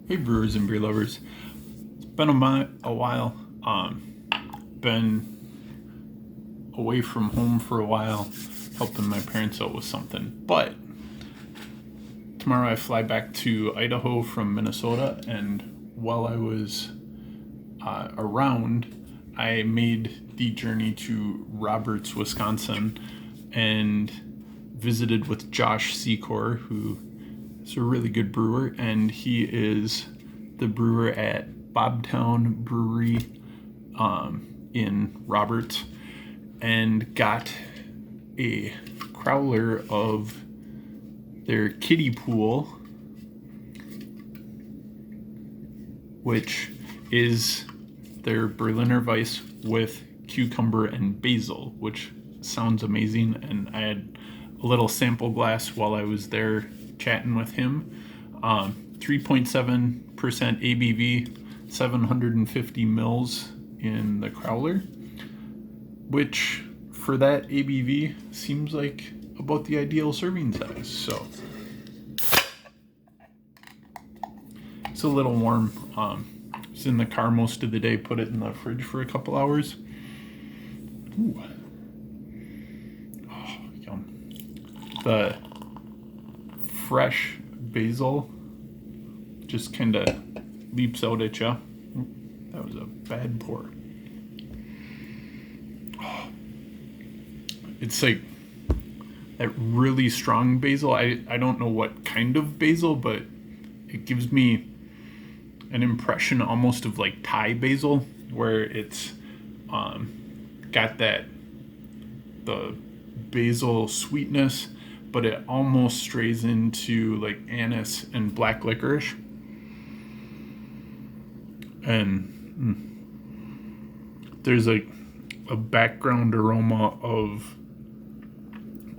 Hey brewers and beer lovers. It's been a while. Been away from home for a while, helping my parents out with something. But tomorrow I fly back to Idaho from Minnesota, and while I was around, I made the journey to Roberts, Wisconsin, and visited with Josh Secor, who is a really good brewer, and he is the brewer at Bobtown Brewery in Roberts, and got a crowler of their Kiddie pool, which is their Berliner Weiss with cucumber and basil, which sounds amazing. And I had a little sample glass while I was there chatting with him. 3.7% ABV, 750 mils in the crowler, which for that ABV seems like about the ideal serving size. So it's a little warm. It's in the car most of the day, put it in the fridge for a couple hours. Ooh. Oh, yum. The fresh basil just kind of leaps out at you. That was a bad pour. Oh. It's like that really strong basil. I don't know what kind of basil, but it gives me an impression almost of like Thai basil, where it's got the basil sweetness, but it almost strays into like anise and black licorice. And there's like a background aroma of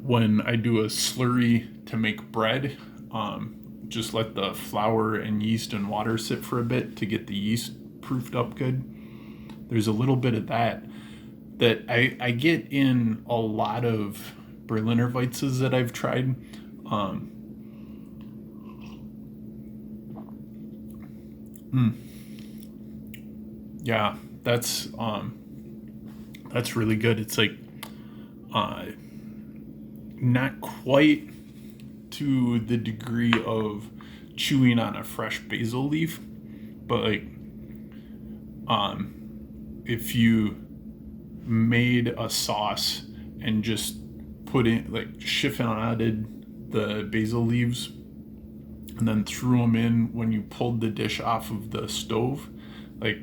when I do a slurry to make bread. Just let the flour and yeast and water sit for a bit to get the yeast proofed up good. There's a little bit of that I get in a lot of Berliner Weisses that I've tried. Yeah, that's really good. It's like not quite to the degree of chewing on a fresh basil leaf, but like if you made a sauce and just put in like chiffonaded the basil leaves and then threw them in when you pulled the dish off of the stove, like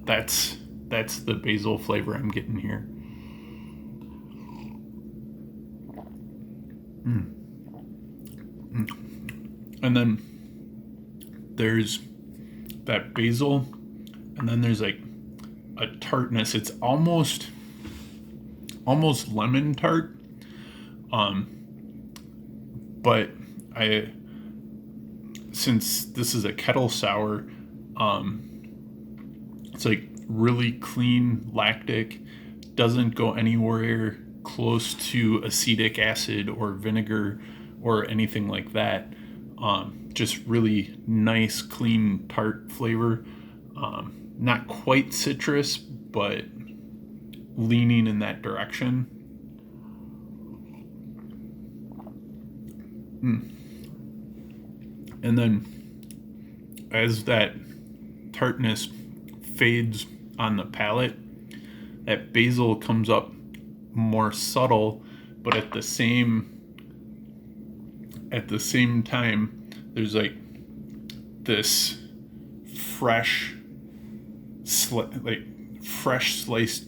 that's the basil flavor I'm getting here. And then there's that basil, and then there's like a tartness. It's almost lemon tart. But since this is a kettle sour, it's like really clean lactic, doesn't go anywhere close to acetic acid or vinegar or anything like that. Just really nice, clean, tart flavor. Not quite citrus, but leaning in that direction. And then as that tartness fades on the palate, that basil comes up more subtle, but at the same time, there's like this fresh sliced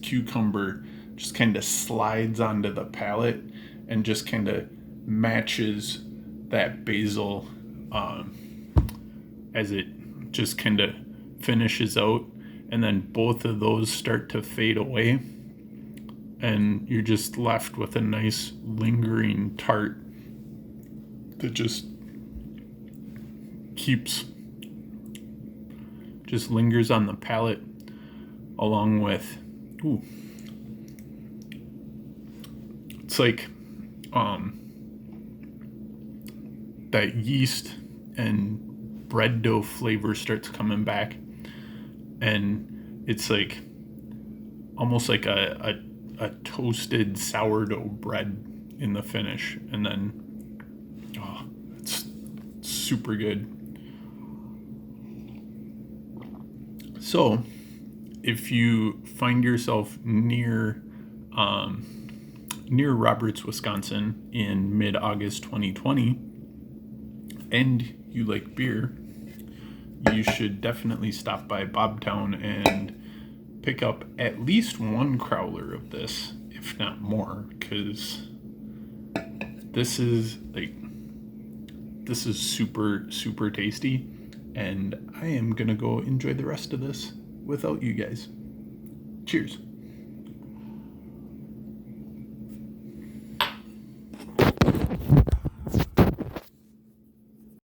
cucumber just kind of slides onto the palate and just kind of matches that basil as it just kind of finishes out, and then both of those start to fade away, and you're just left with a nice lingering tart that just lingers on the palate, along with it's like that yeast and bread dough flavor starts coming back, and it's like almost like a toasted sourdough bread in the finish, and then it's super good. So if you find yourself near Roberts, Wisconsin in mid-August 2020 and you like beer, you should definitely stop by Bobtown and pick up at least one crowler of this, if not more, because this is super, super tasty, and I am gonna go enjoy the rest of this without you guys. Cheers.